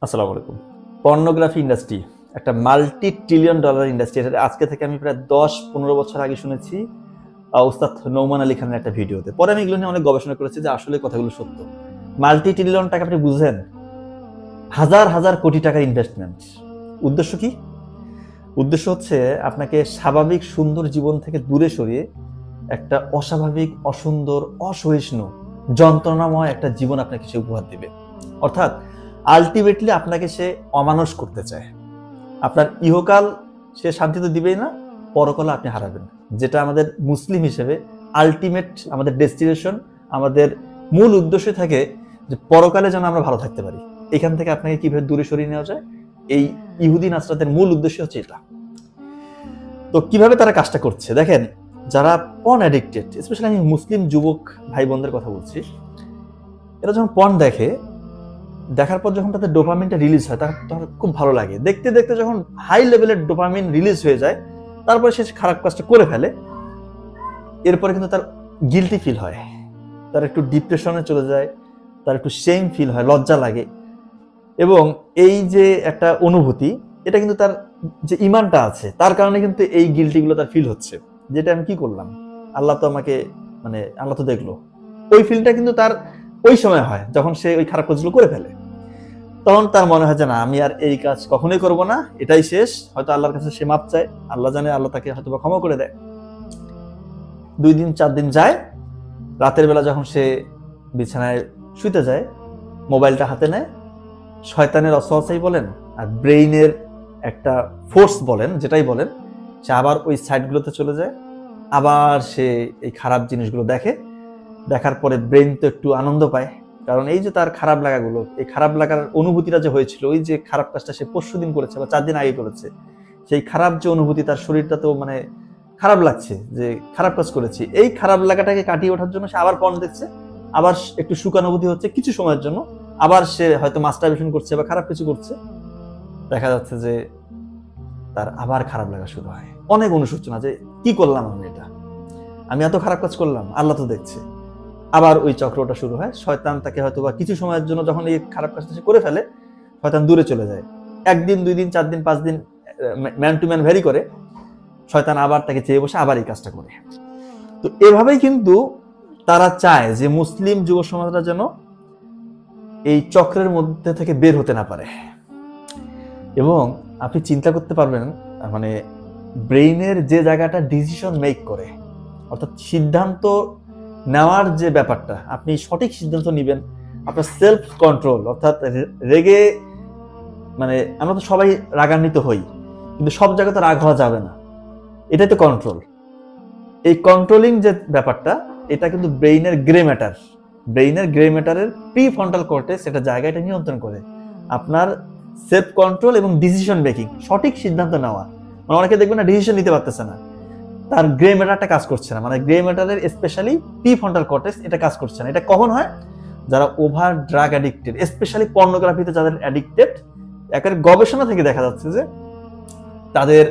আসসালামু আলাইকুম। Pornography industry একটা মাল্টি ট্রিলিয়ন ডলার ইন্ডাস্ট্রি। এটা আজকে থেকে আমি প্রায় ১০-১৫ বছর আগে শুনেছি উস্তাদ নৌমান আলী খানের একটা ভিডিওতে। পরে আমি এগুলো নিয়ে অনেক গবেষণা করেছি যে আসলে কথাগুলো সত্য। মাল্টি ট্রিলিয়ন টাকা আপনি বুঝেন, হাজার হাজার কোটি টাকার ইনভেস্টমেন্ট। উদ্দেশ্য কি? উদ্দেশ্য হচ্ছে আপনাকে স্বাভাবিক সুন্দর জীবন থেকে দূরে সরিয়ে একটা অস্বাভাবিক, অসুন্দর, অসহিষ্ণু, যন্ত্রণাময় একটা জীবন আপনাকে সে উপহার দেবে। অর্থাৎ আলটিমেটলি আপনাকে সে অমানুষ করতে চায়। আপনার ইহকাল সে শান্তি তো দিবেই না, পরকালে আপনি হারাবেন। যেটা আমাদের মুসলিম হিসেবে আলটিমেট আমাদের ডেস্টিনেশন, আমাদের মূল উদ্দেশ্য থাকে যে পরকালে যেন আমরা ভালো থাকতে পারি। এখান থেকে আপনাকে কিভাবে দূরে সরিয়ে নেওয়া যায়, এই ইহুদি নাসরাতের মূল উদ্দেশ্য হচ্ছে এটা। তো কিভাবে তারা কাজটা করছে দেখেন, যারা পর্ন অ্যাডিক্টেড, স্পেশালি আমি মুসলিম যুবক ভাই বোনদের কথা বলছি, এরা যখন পর্ন দেখার পর যখন তাদের ডোপামিনটা রিলিজ হয় তার খুব ভালো লাগে। দেখতে দেখতে যখন হাই লেভেলের ডোপামিন রিলিজ হয়ে যায়, তারপরে সে খারাপ কাজটা করে ফেলে। এরপরে কিন্তু তার গিল্টি ফিল হয়, তার একটু ডিপ্রেশনে চলে যায়, তার একটু শেম ফিল হয়, লজ্জা লাগে। এবং এই যে একটা অনুভূতি, এটা কিন্তু তার যে ইমানটা আছে তার কারণে কিন্তু এই গিল্টিগুলো তার ফিল হচ্ছে, যেটা আমি কি করলাম, আল্লাহ তো আমাকে আল্লাহ তো দেখলো। ওই ফিলটা কিন্তু তার ওই সময় হয় যখন সে ওই খারাপ কাজগুলো করে ফেলে। তখন তার মনে হয় যে না, আমি আর এই কাজ কখনোই করব না, এটাই শেষ। হয়তো আল্লাহর কাছে সে মাপ চায়, আল্লাহ জানে আল্লাহ তাকে হয়তো ক্ষমা করে দেয়। 2 দিন 4 দিন যায়, রাতের বেলা যখন সে বিছানায় শুতে যায়, মোবাইলটা হাতে নেয়। শয়তানের অসওয়াসাই বলেন আর ব্রেইনের একটা ফোর্স বলেন, যেটাই বলেন, সে আবার ওই সাইটগুলোতে চলে যায়। আবার সে এই খারাপ জিনিসগুলো দেখার পরে ব্রেইন তো একটু আনন্দ পায়, কারণ এই যে তার খারাপ লাগাগুলো, এই খারাপ লাগার অনুভূতিটা যে হয়েছিল, ওই যে খারাপ কাজটা সে পরশুদিন করেছে বা 4 দিন আগে করেছে, সেই খারাপ যে অনুভূতি, তার শরীরটা তো খারাপ লাগছে যে খারাপ কাজ করেছি। এই খারাপ লাগাটাকে কাটিয়ে ওঠার জন্য সে আবার পর্ন দেখছে, আবার একটু সুখানুভূতি হচ্ছে কিছু সময়ের জন্য, আবার সে হয়তো মাস্টারবেশন করছে বা খারাপ কিছু করছে। দেখা যাচ্ছে যে তার আবার খারাপ লাগা শুরু হয়, অনেক অনুশোচনা যে কি করলাম আমি এত খারাপ কাজ করলাম, আল্লাহ তো দেখছে। আবার ওই চক্রটা শুরু হয়। শয়তান তাকে হয়তো বা কিছু সময়ের জন্য, যখন এই খারাপ কাজটা সে করে ফেলে, শয়তান দূরে চলে যায়। 1 দিন 2 দিন 4 দিন 5 দিন ম্যান টু ম্যান ভ্যারি করে, শয়তান আবার তাকে চেয়ে বসে আবার এই কাজটা করে। তো এভাবেই কিন্তু তারা চায় যে মুসলিম যুব সমাজরা যেন এই চক্রের মধ্যে থেকে বের হতে না পারে। এবং আপনি চিন্তা করতে পারবেন, ব্রেইনের যে জায়গাটা ডিসিশন মেক করে, অর্থাৎ সিদ্ধান্ত নেওয়ার যে ব্যাপারটা, আপনি সঠিক সিদ্ধান্ত নেবেন, আপনার সেলফ কন্ট্রোল, অর্থাৎ রেগে, আমরা তো সবাই রাগান্বিত হই, কিন্তু সব জায়গাতে রাগ হওয়া যাবে না, এটাই তো কন্ট্রোল। এই কন্ট্রোলিং যে ব্যাপারটা, এটা কিন্তু ব্রেইনের গ্রে ম্যাটারের প্রিফ্রন্টাল কর্টেক্স এটা জায়গাটা নিয়ন্ত্রণ করে আপনার সেলফ কন্ট্রোল এবং ডিসিশন মেকিং, সঠিক সিদ্ধান্ত নেওয়া। অনেকে দেখবেন না, ডিসিশন নিতে পারতেছে না, তার গ্রে ম্যাটারটা কাজ করছে না, গ্রে ম্যাটারের স্পেশালি প্রিফ্রন্টাল কর্টেক্স এটা কাজ করছে না। এটা কখন হয়? যারা ওভার ড্রাগ অ্যাডিক্টেড, স্পেশালি পর্নোগ্রাফিতে যাদের অ্যাডিক্টেড, একের গবেষণা থেকে দেখা যাচ্ছে যে তাদের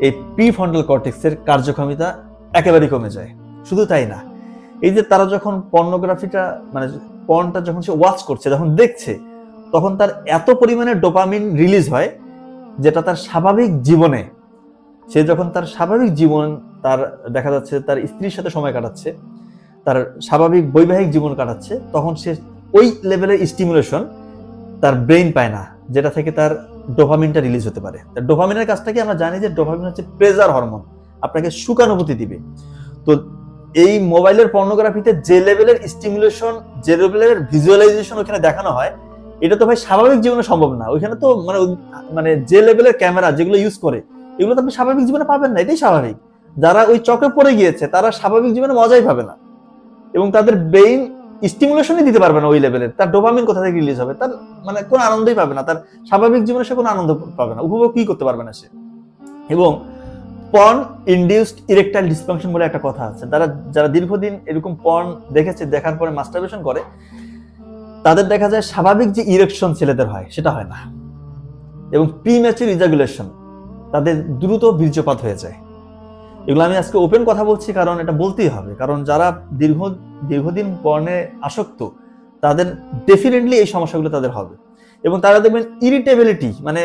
এই প্রিফ্রন্টাল কর্টেক্সের কার্যক্ষমতা একেবারেই কমে যায়। শুধু তাই না, এই যে তারা যখন পর্নোগ্রাফিটা পর্নটা যখন সে ওয়াচ করছে, যখন দেখছে, তখন তার এত পরিমাণে ডোপামিন রিলিজ হয়, যেটা তার স্বাভাবিক জীবনে, সে যখন তার স্বাভাবিক জীবন, তার দেখা যাচ্ছে তার স্ত্রীর সাথে সময় কাটাচ্ছে, তার স্বাভাবিক বৈবাহিক জীবন কাটাচ্ছে, তখন সে ওই লেভেলের স্টিমুলেশন তার ব্রেইন পায় না, যেটা থেকে তার ডোপামিনটা রিলিজ হতে পারে। ডোপামিনের কাজটা কি? আমরা জানি যে ডোপামিন হচ্ছে প্লেজার হরমোন, আপনাকে সুখানুভূতি দিবে। তো এই মোবাইলের পর্নোগ্রাফিতে যে লেভেলের স্টিমুলেশন, যে লেভেলের ভিজুয়ালাইজেশন ওখানে দেখানো হয়, এটা তো ভাই স্বাভাবিক জীবনে সম্ভব না। ওইখানে তো যে লেভেলের ক্যামেরা যেগুলো ইউজ করে, এগুলো তো আপনি স্বাভাবিক জীবনে পাবেন না, এটাই স্বাভাবিক। যারা ওই চক্রে পড়ে গিয়েছে, তারা স্বাভাবিক জীবনে মজাই পাবে না, এবং তাদের ব্রেইন স্টিমুলেশনই দিতে পারবে না ওই লেভেলের। তার ডোপামিন কোথা থেকে রিলিজ হবে? তার কোনো আনন্দই পাবে না, তার স্বাভাবিক জীবনে সে কোনো আনন্দ পাবে না, উপভোগ কি করতে পারবে না সে। এবং পর্ন ইনডিউসড ইরেকটাইল ডিসফাংশন বলে একটা কথা আছে। যারা দীর্ঘদিন এরকম পর্ন দেখেছে, দেখার পরে মাস্টারবেশন করে, তাদের দেখা যায় স্বাভাবিক যে ইরেকশন ছেলেদের হয় সেটা হয় না, এবং প্রিম্যাচুর ইজাকুলেশন, তাদের দ্রুত বীর্যপাত হয়ে যায়। এগুলো আমি আজকে ওপেন কথা বলছি, কারণ এটা বলতেই হবে, কারণ যারা দীর্ঘদিন পর্নে আসক্ত, তাদের ডেফিনেটলি এই সমস্যাগুলো তাদের হবে। এবং তারা দেখবেন ইরিটেবিলিটি, মানে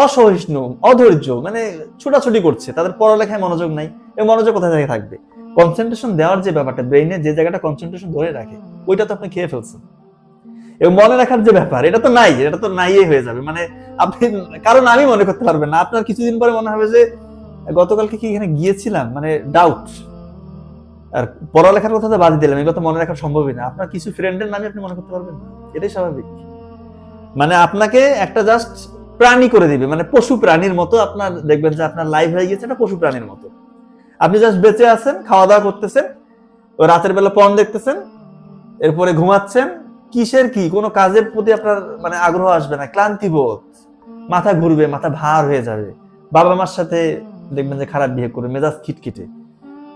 অসহিষ্ণু, অধৈর্য, মানে ছোটাছুটি করছে, তাদের পড়ালেখায় মনোযোগ নাই। এবং মনোযোগ কোথায় থেকে থাকবে? কনসেন্ট্রেশন দেওয়ার যে ব্যাপারটা, ব্রেইনে যে জায়গাটা কনসেন্ট্রেশন ধরে রাখে, ওইটা তো আপনি খেয়ে ফেলছেন। এবং মনে রাখার যে ব্যাপার, এটা তো নাই, এটা তো নাই হয়ে যাবে। মানে আপনি কারণ আমি মনে করতে পারবেন না, আপনার কিছুদিন পরে মনে হবে যে গতকালকে কি এখানে গিয়েছিলাম, মানে ডাউট। আর পড়ালেখার কথা তো বাদ দিলাম, এগুলো তো মনে রাখা সম্ভবই না। আপনার কিছু ফ্রেন্ডের নামে আপনি মনে করতে পারবেন না, এটাই স্বাভাবিক। মানে আপনাকে একটা জাস্ট প্রাণী করে দিবে, মানে পশু প্রাণীর মতো আপনার দেখবেন যে আপনার লাইফ হয়ে গেছে একটা পশু প্রাণীর মতো। আপনি জাস্ট বেঁচে আছেন, খাওয়া দাওয়া করতেছেন, রাতের বেলা পর্ন দেখতেছেন, এরপরে ঘুমাচ্ছেন। কিসের কি কোনো কাজের প্রতি আপনার মানে আগ্রহ আসবে না, ক্লান্তি বোধ, মাথা ঘুরবে, মাথা ভার হয়ে যাবে। বাবা মার সাথে দেখবেন যে খারাপ বিহেভ করবে, মেজাজ খিটখিটে,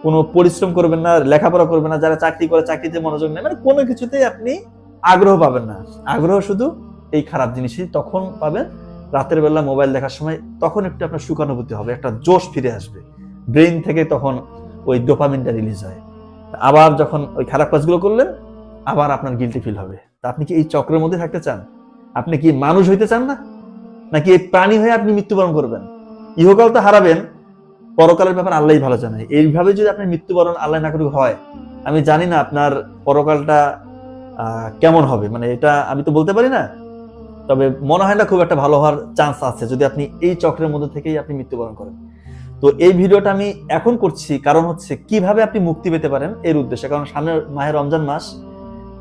কোনো পরিশ্রম করবেন না, লেখাপড়া করবেন না, যারা চাকরি করে চাকরিতে মনোযোগ নেই, মানে কোনো কিছুতেই আপনি আগ্রহ পাবেন না। আগ্রহ শুধু এই খারাপ জিনিসই তখন পাবেন, রাতের বেলা মোবাইল দেখার সময়। তখন একটু আপনার সুখানুভূতি হবে, একটা জোশ ফিরে আসবে ব্রেইন থেকে, তখন ওই ডোপামিনটা রিলিজ হয়। আবার যখন ওই খারাপ কাজগুলো করলেন, আবার আপনার গিল্টি ফিল হবে। তা আপনি কি এই চক্রের মধ্যে থাকতে চান? আপনি কি মানুষ হইতে চান না, নাকি এই প্রাণী হয়ে আপনি মৃত্যুবরণ করবেন? ইহকাল তো হারাবেন, পরকালের ব্যাপার আল্লাহই ভালো জানে। এইভাবে যদি আপনার মৃত্যুবরণ আল্লাহ না করুক হয়, আমি জানি না আপনার পরকালটা কেমন হবে, মানে এটা আমি তো বলতে পারি না। তবে মনে হয় না খুব একটা ভালো হওয়ার চান্স আছে যদি আপনি এই চক্রের মধ্যে থেকেই আপনি মৃত্যুবরণ করেন। তো এই ভিডিওটা আমি এখন করছি কারণ হচ্ছে কিভাবে আপনি মুক্তি পেতে পারেন এর উদ্দেশ্যে। কারণ সামনে মাহে রমজান মাস,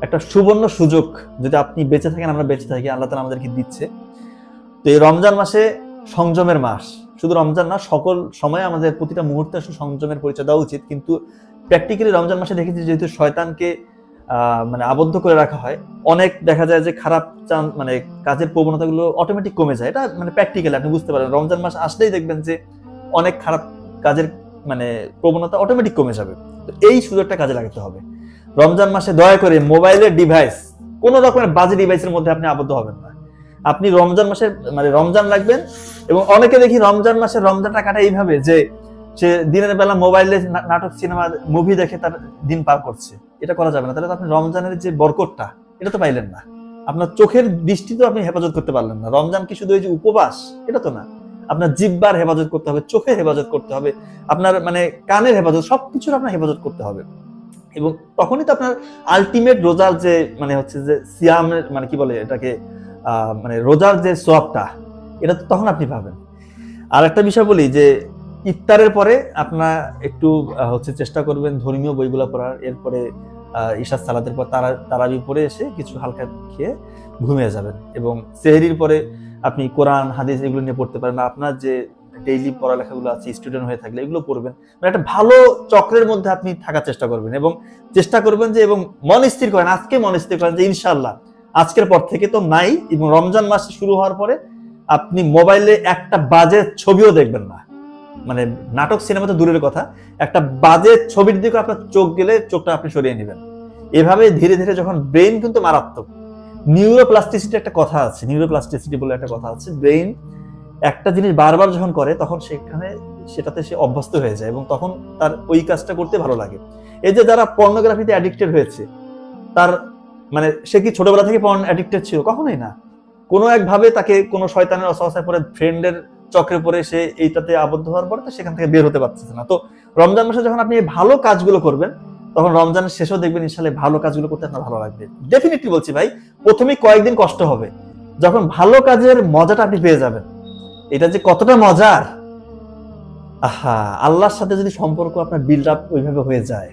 একটা সুবর্ণ সুযোগ, যদি আপনি বেঁচে থাকেন, আমরা বেঁচে থাকি, আল্লাহ তাআলা আমাদেরকে দিচ্ছে। তো এই রমজান মাসে সংযমের মাস, শুধু রমজান না, সকল সময় আমাদের প্রতিটা মুহূর্তে সংযমের পরিচয় দেওয়া উচিত। কিন্তু প্র্যাকটিক্যালি রমজান মাসে দেখেছি যেহেতু শয়তানকে মানে আবদ্ধ করে রাখা হয়, অনেক দেখা যায় যে খারাপ মানে কাজের প্রবণতাগুলো অটোমেটিক কমে যায়। এটা মানে প্র্যাকটিক্যালি আপনি বুঝতে পারেন, রমজান মাস আসলেই দেখবেন যে অনেক খারাপ কাজের মানে প্রবণতা অটোমেটিক কমে যাবে। তো এই সুযোগটা কাজে লাগাতে হবে। রমজান মাসে দয়া করে মোবাইলের ডিভাইস, কোন রকমের বাজে ডিভাইসের মধ্যে আপনি আবদ্ধ হবেন না। আপনি রমজান মাসে মানে রমজান রাখবেন। এবং অনেকে দেখি রমজান মাসে রমজানটা কাটায় এইভাবে যে সে দিনের বেলা মোবাইলে নাটক, সিনেমা, মুভি দেখে তার দিন পার করছে। এটা করা যাবে না। তাহলে তো আপনি রমজানের যে বরকতটা, এটা তো পাইলেন না। আপনার চোখের দৃষ্টি তো আপনি হেফাজত করতে পারলেন না। রমজান কি শুধু ওই যে উপবাস, এটা তো না। আপনার জিহ্বার হেফাজত করতে হবে, চোখের হেফাজত করতে হবে, আপনার মানে কানের হেফাজত, সবকিছুর আপনার হেফাজত করতে হবে। এবং তখনই তো আপনার আলটিমেট রোজার যে মানে হচ্ছে যে সিয়ামের মানে কি বলে এটাকে, মানে রোজার যে সওয়াবটা, এটা তো তখন আপনি পাবেন। আর একটা বিষয় বলি যে ইফতারের পরে আপনার একটু হচ্ছে চেষ্টা করবেন ধর্মীয় বইগুলো পড়ার। এরপরে ইশার সালাতের পর তারাবি পড়ে এসে কিছু হালকা খেয়ে ঘুমিয়ে যাবেন। এবং সেহরির পরে আপনি কোরআন, হাদিস এগুলো নিয়ে পড়তে পারেন। আপনার যে ডেইলি পড়ালেখাগুলো আছে, স্টুডেন্ট হয়ে থাকলে এগুলো পড়বেন। মানে একটা ভালো চক্রের মধ্যে আপনি থাকার চেষ্টা করবেন। এবং চেষ্টা করবেন যে, এবং মন স্থির করেন, আজকে মন স্থির করেন যে ইনশাআল্লাহ আজকের পর থেকে তো নাই। এবং রমজান মাস শুরু হওয়ার পরে আপনি মোবাইলে একটা বাজে ছবিও দেখবেন না। মানে নাটক, সিনেমা তো দূরের কথা, একটা বাজে ছবির দিকে আপনার চোখ গেলে চোখটা আপনি সরিয়ে নেবেন। এভাবে ধীরে ধীরে যখন ব্রেইন কিন্তু মারাত্মক, নিউরোপ্লাস্টিসিটি একটা কথা আছে, নিউরোপ্লাস্টিসিটি বলে একটা কথা আছে। ব্রেইন একটা জিনিস বারবার যখন করে তখন সেটাতে সে অভ্যস্ত হয়ে যায় এবং তখন তার ওই কাজটা করতে ভালো লাগে। এই যে যারা পর্নোগ্রাফিতে অ্যাডিক্টেড হয়েছে, তার মানে সে কি ছোটবেলা থেকে পর্ন অ্যাডিক্টেড ছিল? কখনোই না। কোনো একভাবে তাকে কোনো শয়তানের অসহায় পরে, ফ্রেন্ডের চক্রে পড়ে সে এইটাতে আবদ্ধ হওয়ার পরে তো সেখান থেকে বের হতে পারতেছে না। তো রমজান মাসে যখন আপনি ভালো কাজগুলো করবেন, তখন রমজানের শেষেও দেখবেন ইনশাআল্লাহ ভালো কাজগুলো করতে আপনার ভালো লাগবে। ডেফিনেটলি বলছি ভাই, প্রথমে কয়েকদিন কষ্ট হবে, যখন ভালো কাজের মজাটা আপনি পেয়ে যাবেন, এটা যে কতটা মজার, আহা, আল্লাহর সাথে যদি সম্পর্ক আপনার বিল্ড আপ ওইভাবে হয়ে যায়,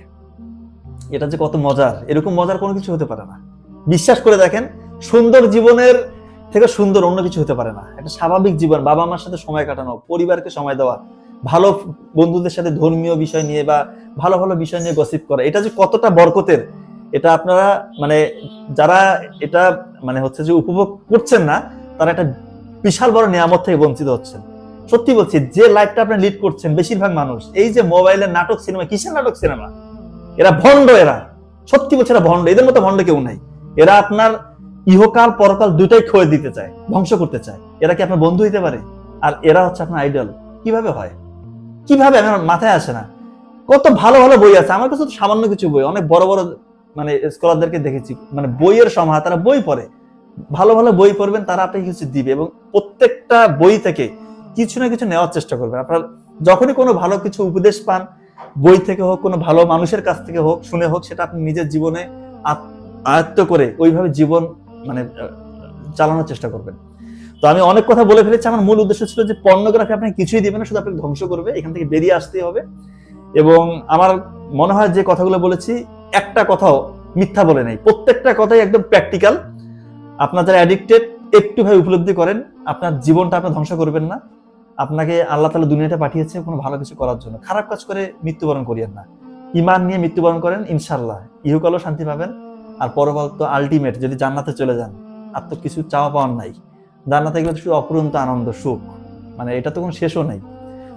এটা যে কত মজার, এরকম মজার কোনো কিছু হতে পারে না। বিশ্বাস করে দেখেন, সুন্দর জীবনের থেকে সুন্দর অন্য কিছু হতে পারে না। একটা স্বাভাবিক জীবন, বাবা মার সাথে সময় কাটানো, পরিবারকে সময় দেওয়া, ভালো বন্ধুদের সাথে ধর্মীয় বিষয় নিয়ে বা ভালো ভালো বিষয় নিয়ে গসিপ করা, এটা যে কতটা বরকতের, এটা আপনারা মানে যারা এটা মানে হচ্ছে যে উপভোগ করছেন না, তারা একটা বিশাল বড় নিয়ামত থেকে বঞ্চিত হচ্ছেন। সত্যি বলছি, যে লাইফটা আপনি লিড করছেন, বেশিরভাগ মানুষ এই যে মোবাইলের নাটক, সিনেমা, কিসের নাটক, সিনেমা, এরা ভণ্ড। এরা সত্যি বলছে, এরা ভণ্ড। এদের মতো ভণ্ড কেউ নাই। এরা আপনার ইহকাল পরকাল দুটাই খোয়ে দিতে চায়, ধ্বংস করতে চায়। এরা কি আপনার বন্ধু হইতে পারে? আর এরা হচ্ছে আপনার আইডল। কিভাবে হয়, কিভাবে আমার মাথায় আসে না। কত ভালো ভালো বই আছে, আমার কাছে তো সামান্য কিছু বই, অনেক বড় বড় মানে স্কলারদেরকে দেখেছি, মানে বইয়ের সমাহার, তারা বই পড়ে, ভালো ভালো বই পড়বেন, তারা আপনাকে কিছু দিবে, এবং প্রত্যেকটা বই থেকে কিছু না কিছু নেওয়ার চেষ্টা করবেন। আপনার যখনই কোনো ভালো কিছু উপদেশ পান, বই থেকে হোক, কোনো ভালো মানুষের কাছ থেকে হোক, শুনে হোক, সেটা আপনি নিজের জীবনে আয়ত্ত করে ওইভাবে জীবন মানে চালানোর চেষ্টা করবেন। তো আমি অনেক কথা বলে ফেলেছি। আমার মূল উদ্দেশ্য ছিল যে পর্নোগ্রাফি আপনাকে কিছুই দিবে না, শুধু আপনাকে ধ্বংস করবে, এখান থেকে বেরিয়ে আসতেই হবে। এবং আমার মনে হয় যে কথাগুলো বলেছি একটা কথাও মিথ্যা বলে নাই, প্রত্যেকটা কথাই একদম প্র্যাকটিক্যাল। আপনার যারা অ্যাডিক্টেড একটু ভাবে উপলব্ধি করেন, আপনার জীবনটা আপনি ধ্বংস করবেন না। আপনাকে আল্লাহ তাআলা দুনিয়াতে পাঠিয়েছে কোনো ভালো কিছু করার জন্য। খারাপ কাজ করে মৃত্যুবরণ করিয়েন না, ঈমান নিয়ে মৃত্যুবরণ করেন, ইনশাআল্লাহ ইহকালও শান্তি পাবেন, আর পরকাল তো আলটিমেট, যদি জান্নাতে চলে যান আর তো কিছু চাওয়া পাওয়ার নাই। জান্নাতে গেলে শুধু অপরন্ত আনন্দ, সুখ, মানে এটা তো কোনো শেষও নাই।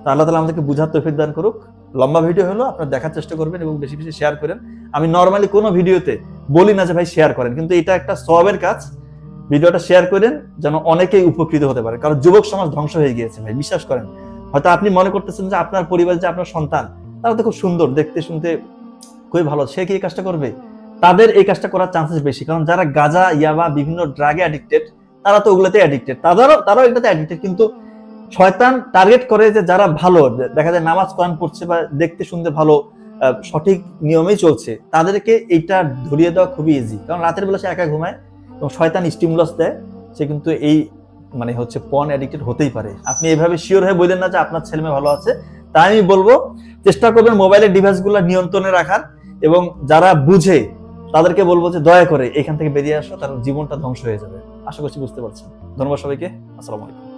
তো আল্লাহ তাআলা আমাদেরকে বুঝার তৌফিক দান করুক। লম্বা ভিডিও হলো, আপনারা দেখার চেষ্টা করবেন এবং বেশি বেশি শেয়ার করেন। আমি নর্মালি কোনো ভিডিওতে বলি না যে ভাই শেয়ার করেন, কিন্তু এটা একটা সওয়াবের কাজ। ভিডিওটা শেয়ার করেন যেন অনেকেই উপকৃত হতে পারে, কারণ যুবক সমাজ ধ্বংস হয়ে গিয়েছে ভাই, বিশ্বাস করেন। হয়তো আপনি মনে করতেছেন যে আপনার পরিবার, যে আপনার সন্তান, তারা তো খুব সুন্দর, দেখতে শুনতে খুবই ভালো, সে কি এই কাজটা করবে? তাদের এই কাজটা করার চান্সেস বেশি, কারণ যারা গাঁজা, ইয়াবা, বিভিন্ন ড্রাগে অ্যাডিক্টেড, তারা তো ওগুলোতে অ্যাডিক্টেড, তারাও এটাতে অ্যাডিক্টেড। কিন্তু শয়তান টার্গেট করে যে যারা ভালো, দেখা যায় নামাজ কোরআন পড়ছে বা দেখতে শুনতে ভালো, সঠিক নিয়মেই চলছে, তাদেরকে এইটা ধরিয়ে দেওয়া খুবই ইজি। কারণ রাতের বেলা সে একা ঘুমায় এবং শয়তান স্টিমুলাস দেয়, সে কিন্তু এই মানে হচ্ছে পর্ন অ্যাডিক্টেড হতেই পারে। আপনি এইভাবে শিওর হয়ে বললেন না যে আপনার ছেলে মেয়ে ভালো আছে। তাই আমি বলবো চেষ্টা করবেন মোবাইলের ডিভাইসগুলো নিয়ন্ত্রণে রাখার, এবং যারা বুঝে তাদেরকে বলবো যে দয়া করে এখান থেকে বেরিয়ে আসো, তার জীবনটা ধ্বংস হয়ে যাবে। আশা করছি বুঝতে পারছেন। ধন্যবাদ সবাইকে। আসসালামু আলাইকুম।